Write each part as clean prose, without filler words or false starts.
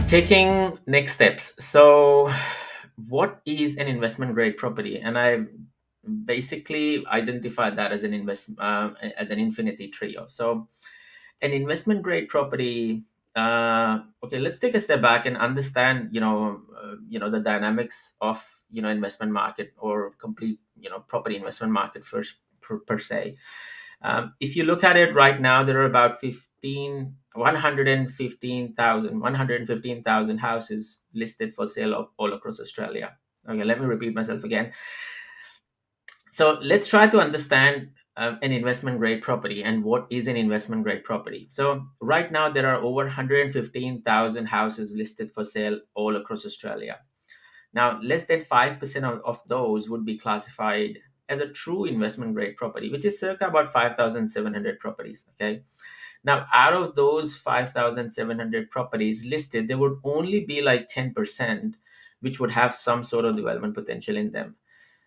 Taking next steps. So, what is an investment grade property? And I basically identified that as as an infinity trio. So, an investment grade property. Okay, let's take a step back and understand. The dynamics of investment market or complete property investment market first per se. If you look at it right now, there are about 115,000 houses listed for sale all across Australia. Okay, let me repeat myself again. So let's try to understand an investment grade property and what is an investment grade property. So right now there are over 115,000 houses listed for sale all across Australia. Now, less than 5% of those would be classified as a true investment grade property, which is circa about 5,700 properties. Okay. Now, out of those 5,700 properties listed, there would only be like 10% which would have some sort of development potential in them.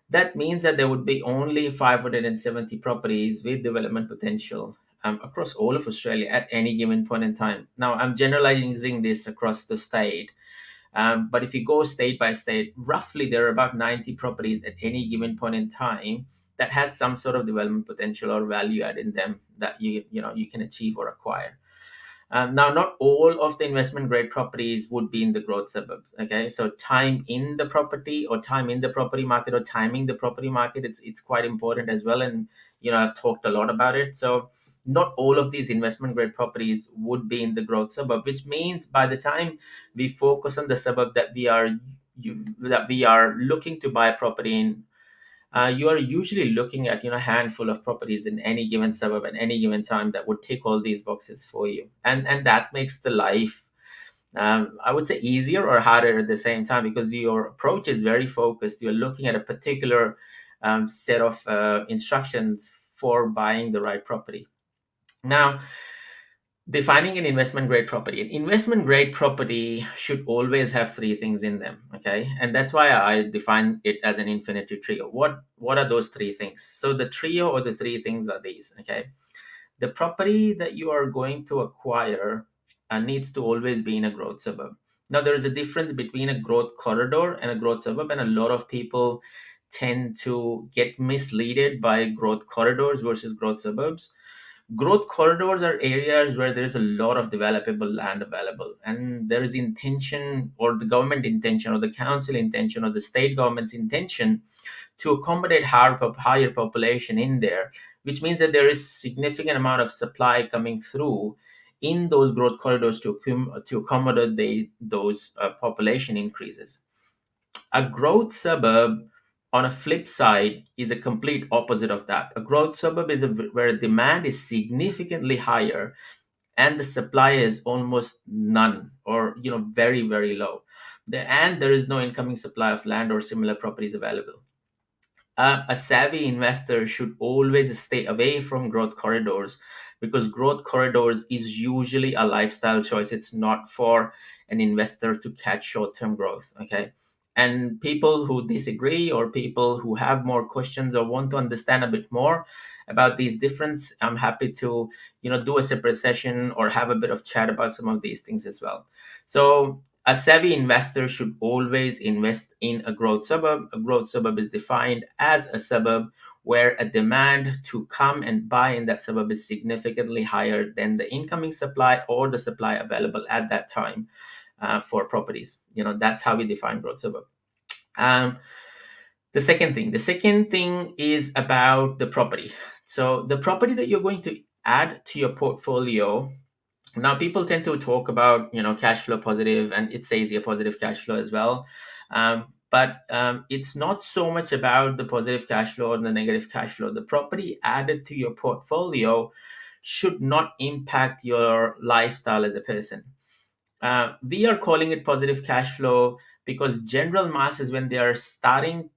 That means that there would be only 570 properties with development potential across all of Australia at any given point in time. Now, I'm generalizing this across the state, but if you go state by state, roughly there are about 90 properties at any given point in time that has some sort of development potential or value add in them that you can achieve or acquire. Now, not all of the investment grade properties would be in the growth suburbs. Okay, so time in the property or time in the property market or timing the property market, it's quite important as well. And I've talked a lot about it. So not all of these investment grade properties would be in the growth suburb, which means by the time we focus on the suburb that we are looking to buy a property in, you are usually looking at a handful of properties in any given suburb at any given time that would tick all these boxes for you, and that makes the life, I would say, easier or harder at the same time, because your approach is very focused. You're looking at a particular set of instructions for buying the right property. Now, defining an investment grade property. An investment grade property should always have three things in them. Okay, and that's why I define it as an infinity trio. What are those three things? So the trio or the three things are these. Okay, the property that you are going to acquire needs to always be in a growth suburb. Now, there is a difference between a growth corridor and a growth suburb, and a lot of people tend to get misleaded by growth corridors versus growth suburbs. Growth corridors are areas where there is a lot of developable land available, and there is intention, or the government intention, or the council intention, or the state government's intention to accommodate higher population in there, which means that there is significant amount of supply coming through in those growth corridors to accommodate those population increases. A growth suburb, on a flip side, is a complete opposite of that. A growth suburb is where demand is significantly higher and the supply is almost none, or very, very low. And there is no incoming supply of land or similar properties available. A savvy investor should always stay away from growth corridors, because growth corridors is usually a lifestyle choice. It's not for an investor to catch short-term growth. Okay. And people who disagree, or people who have more questions or want to understand a bit more about these difference, I'm happy to do a separate session or have a bit of chat about some of these things as well. So a savvy investor should always invest in a growth suburb. A growth suburb is defined as a suburb where a demand to come and buy in that suburb is significantly higher than the incoming supply or the supply available at that time for properties. That's how we define growth suburb. Um, the second thing is about the property. So the property that you're going to add to your portfolio. Now, people tend to talk about cash flow positive, and it says here positive cash flow as well. But it's not so much about the positive cash flow or the negative cash flow. The property added to your portfolio should not impact your lifestyle as a person. We are calling it positive cash flow because general masses, when they are starting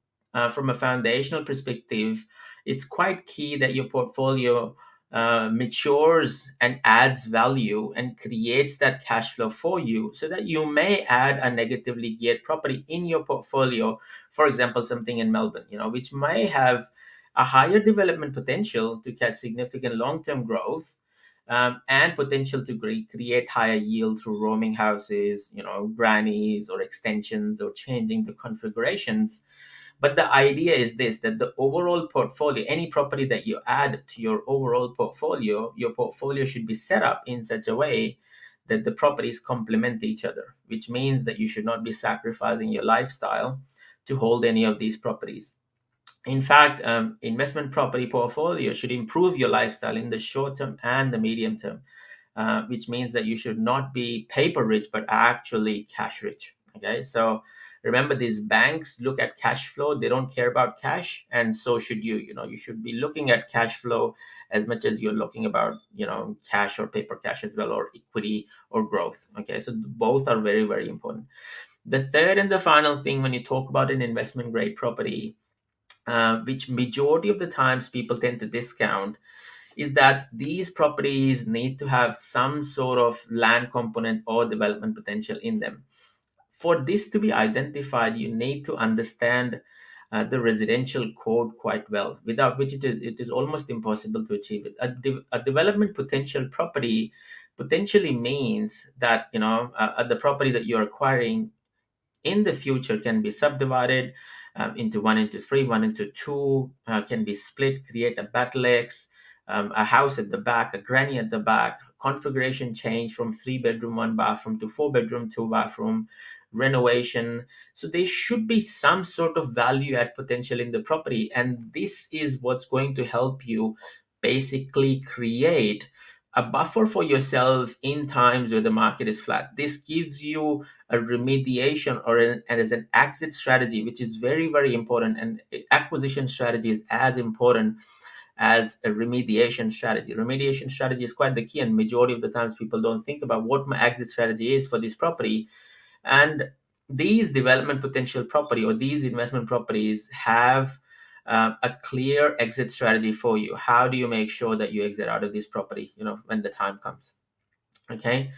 from a foundational perspective, it's quite key that your portfolio matures and adds value and creates that cash flow for you, so that you may add a negatively geared property in your portfolio. For example, something in Melbourne, which may have a higher development potential to catch significant long-term growth, and potential to create higher yield through roaming houses, grannies or extensions or changing the configurations. But the idea is this, that the overall portfolio, any property that you add to your overall portfolio, your portfolio should be set up in such a way that the properties complement each other, which means that you should not be sacrificing your lifestyle to hold any of these properties. In fact, investment property portfolio should improve your lifestyle in the short term and the medium term, which means that you should not be paper rich, but actually cash rich. Okay, so remember, these banks look at cash flow; they don't care about cash, and so should you. You should be looking at cash flow as much as you're looking about cash or paper cash as well, or equity or growth. Okay, so both are very, very important. The third and the final thing when you talk about an investment grade property, which majority of the times people tend to discount, is that these properties need to have some sort of land component or development potential in them. For this to be identified, you need to understand the residential code quite well, without which it is almost impossible to achieve it. A development potential property potentially means that the property that you're acquiring in the future can be subdivided into one into three, one into two, can be split, create a battle X, a house at the back, a granny at the back, configuration change from 3 bedroom, 1 bathroom to 4 bedroom, 2 bathroom, renovation. So there should be some sort of value add potential in the property. And this is what's going to help you basically create a buffer for yourself in times where the market is flat. This gives you a remediation or as an exit strategy, which is very, very important. And acquisition strategy is as important as a remediation strategy. Remediation strategy is quite the key, and majority of the times people don't think about what my exit strategy is for this property. And these development potential property or these investment properties have a clear exit strategy for you. How do you make sure that you exit out of this property, when the time comes? Okay.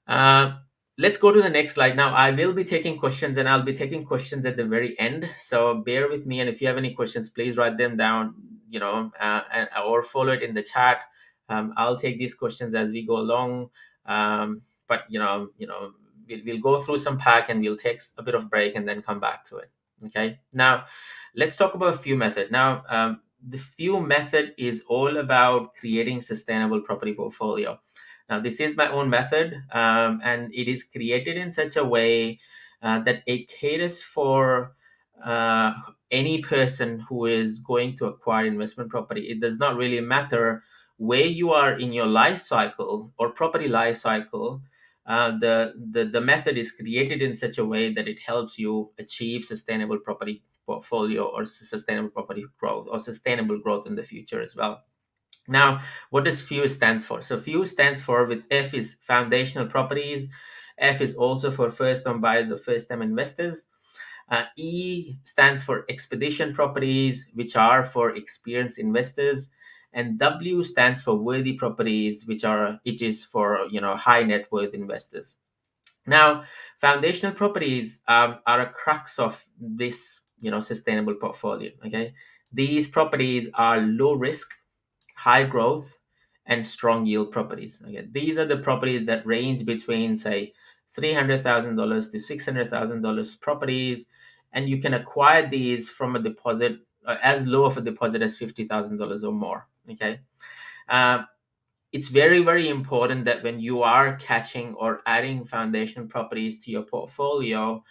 Uh, let's go to the next slide. Now, I will be taking questions, and I'll be taking questions at the very end. So bear with me. And if you have any questions, please write them down, or follow it in the chat. I'll take these questions as we go along. But, we'll go through some pack and we'll take a bit of break and then come back to it. Okay. Now, let's talk about few method. Now, the few method is all about creating sustainable property portfolio. Now, this is my own method, and it is created in such a way that it caters for uh, any person who is going to acquire investment property. It does not really matter where you are in your life cycle or property life cycle. The method is created in such a way that it helps you achieve sustainable property portfolio or sustainable property growth or sustainable growth in the future as well. Now, what does FUSE stands for? So FUSE stands for, with F is foundational properties. F is also for first-time buyers or first-time investors. E stands for expedition properties, which are for experienced investors. And W stands for worthy properties, which is for high net worth investors. Now, foundational properties are a crux of this sustainable portfolio. Okay, these properties are low risk, high growth, and strong yield properties. Okay, these are the properties that range between, say, $300,000 to $600,000 properties, and you can acquire these from a deposit as low of a deposit as $50,000 or more. Okay, uh, it's very, very important that when you are catching or adding foundation properties to your portfolio,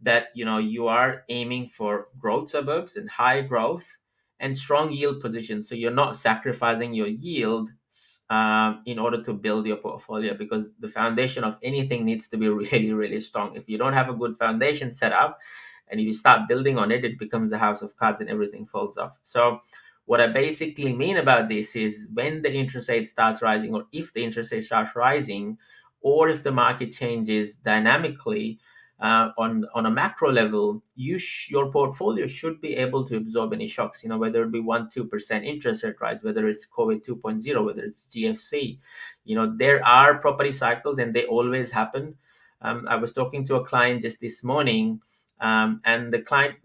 that you are aiming for growth suburbs and high growth and strong yield positions, so you're not sacrificing your yield in order to build your portfolio, because the foundation of anything needs to be really, really strong. If you don't have a good foundation set up and if you start building on it, it becomes a house of cards and everything falls off. So what I basically mean about this is, when the interest rate starts rising, or if the interest rate starts rising, or if the market changes dynamically on a macro level, your portfolio should be able to absorb any shocks. Whether it be 1-2% interest rate rise, whether it's COVID 2.0, whether it's GFC. There are property cycles, and they always happen. I was talking to a client just this morning, and the client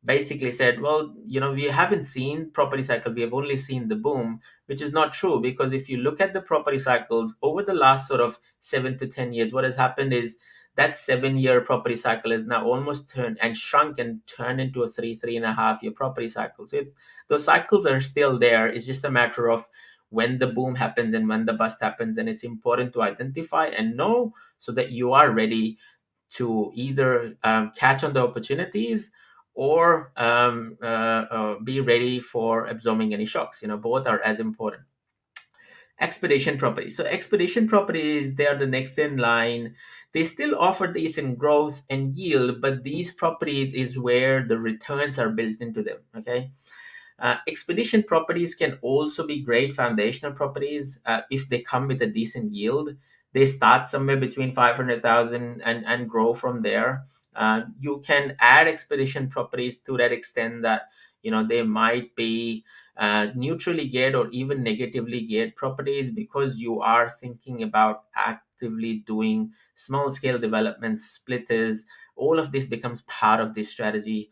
basically said, well, we haven't seen property cycle, we have only seen the boom, which is not true, because if you look at the property cycles over the last sort of 7 to 10 years, what has happened is that 7 year property cycle is now almost turned and shrunk and turned into a 3.5 year property cycle. So those cycles are still there. It's just a matter of when the boom happens and when the bust happens, and it's important to identify and know so that you are ready to either catch on the opportunities or be ready for absorbing any shocks. Both are as important. Expedition properties. So expedition properties, they are the next in line. They still offer decent growth and yield, but these properties is where the returns are built into them. Okay. Expedition properties can also be great foundational properties if they come with a decent yield. They start somewhere between 500,000 and grow from there. You can add expedition properties to that extent that they might be neutrally geared or even negatively geared properties, because you are thinking about actively doing small scale developments, splitters. All of this becomes part of this strategy.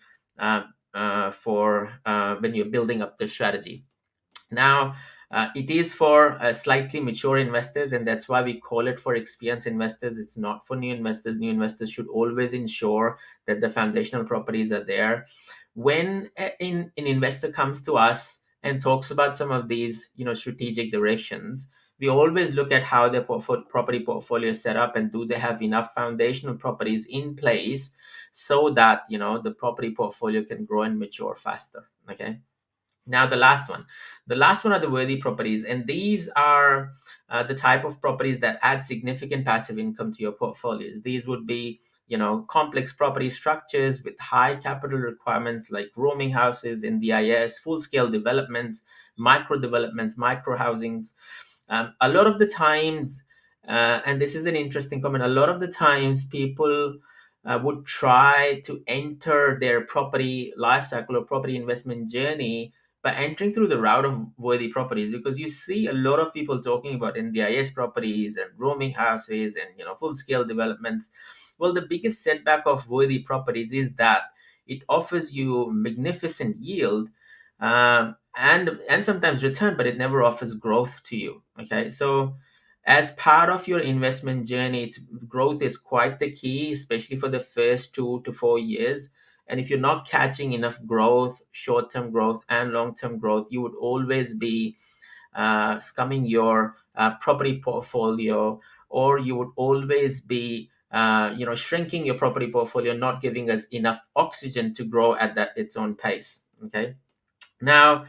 For when you're building up the strategy. Now, it is for slightly mature investors, and that's why we call it for experienced investors. It's not for new investors. New investors should always ensure that the foundational properties are there. When an investor comes to us and talks about some of these, strategic directions, we always look at how their property portfolio is set up, and do they have enough foundational properties in place so that the property portfolio can grow and mature faster. Okay. Now, the last one are the worthy properties, and these are the type of properties that add significant passive income to your portfolios. These would be, complex property structures with high capital requirements, like rooming houses in DIS, full-scale developments, micro developments, micro housings. A lot of the times, and this is an interesting comment, a lot of the times people would try to enter their property life cycle or property investment journey by entering through the route of worthy properties, because you see a lot of people talking about NDIS properties and roaming houses and full scale developments. Well, the biggest setback of worthy properties is that it offers you magnificent yield, and sometimes return, but it never offers growth to you. Okay, so as part of your investment journey, growth is quite the key, especially for the first 2 to 4 years. And if you're not catching enough growth, short term growth and long term growth, you would always be scumming your property portfolio, or you would always be shrinking your property portfolio, not giving us enough oxygen to grow at that its own pace. Okay. Now,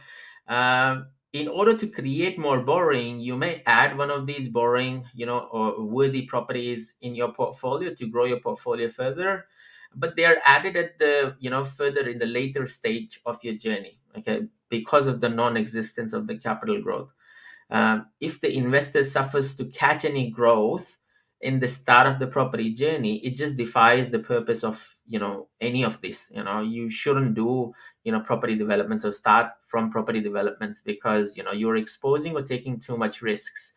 in order to create more borrowing, you may add one of these borrowing, or worthy properties in your portfolio to grow your portfolio further. But they are added at the, further in the later stage of your journey, okay, because of the non-existence of the capital growth. If the investor suffers to catch any growth in the start of the property journey, it just defies the purpose of any of this. You shouldn't do property developments or start from property developments, because you're exposing or taking too much risks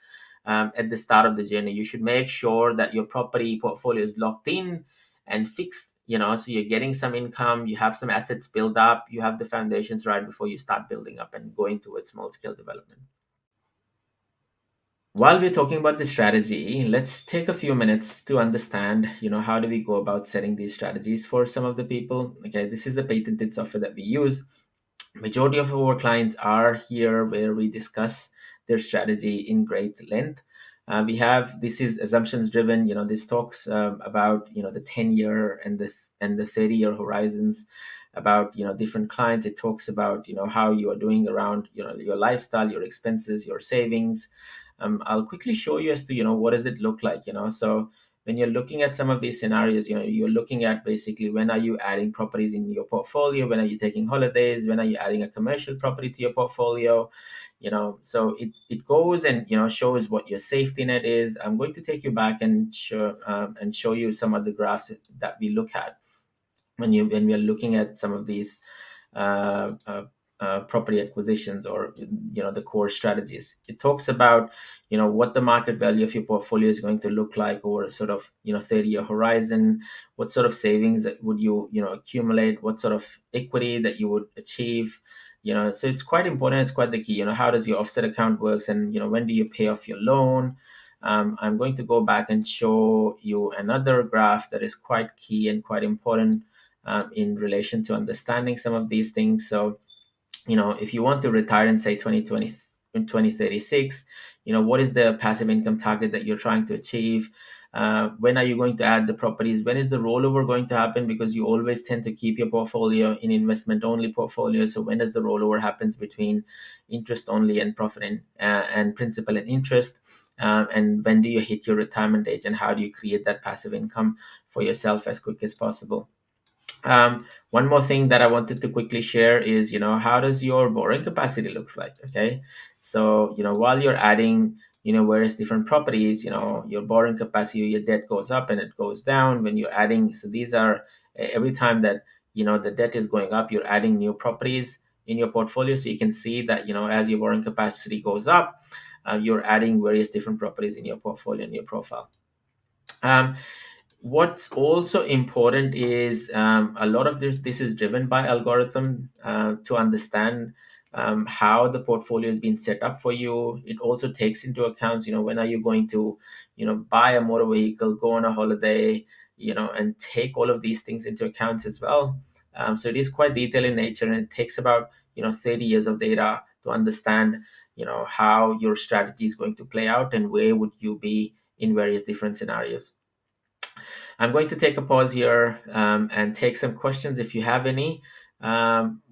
at the start of the journey. You should make sure that your property portfolio is locked in and fixed, so you're getting some income, you have some assets built up, you have the foundations right before you start building up and going towards small scale development. While we're talking about the strategy, let's take a few minutes to understand, how do we go about setting these strategies for some of the people. Okay, this is a patented software that we use. Majority of our clients are here where we discuss their strategy in great length. We have, this is assumptions driven. This talks about the 10-year and the 30-year horizons, about different clients. It talks about how you are doing around your lifestyle, your expenses, your savings. I'll quickly show you as to what does it look like. So when you're looking at some of these scenarios, you're looking at basically, when are you adding properties in your portfolio, when are you taking holidays, when are you adding a commercial property to your portfolio. So it goes and shows what your safety net is. I'm going to take you back and show you some of the graphs that we look at when we are looking at some of these uh, uh, property acquisitions, or the core strategies. It talks about what the market value of your portfolio is going to look like over a sort of 30-year horizon. What sort of savings that would you accumulate, what sort of equity that you would achieve. So it's quite important, it's quite the key. How does your offset account works, and when do you pay off your loan. I'm going to go back and show you another graph that is quite key and quite important in relation to understanding some of these things. So if you want to retire in say 2020 in 2036, what is the passive income target that you're trying to achieve. When are you going to add the properties, when is the rollover going to happen, because you always tend to keep your portfolio in investment only portfolio. So when does the rollover happens between interest only and profit and principal and interest. And when do you hit your retirement age, and how do you create that passive income for yourself as quick as possible. One more thing that I wanted to quickly share is, how does your borrowing capacity looks like? Okay, so while you're adding, various different properties, your borrowing capacity, your debt goes up and it goes down when you're adding. So these are every time that the debt is going up, you're adding new properties in your portfolio. So you can see that as your borrowing capacity goes up, you're adding various different properties in your portfolio and your profile. Um, What's also important is a lot of this is driven by algorithm to understand how the portfolio has been set up for you. It also takes into account, when are you going to, buy a motor vehicle, go on a holiday, and take all of these things into account as well. So it is quite detailed in nature, and it takes about 30 years of data to understand how your strategy is going to play out and where would you be in various different scenarios. I'm going to take a pause here and take some questions if you have any. Um,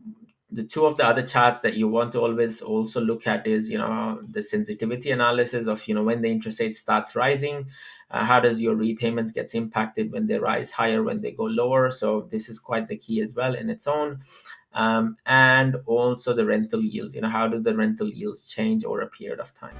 the two of the other charts that you want to always also look at is, the sensitivity analysis of, when the interest rate starts rising. How does your repayments gets impacted when they rise higher, when they go lower? So this is quite the key as well in its own. And also the rental yields. How do the rental yields change over a period of time?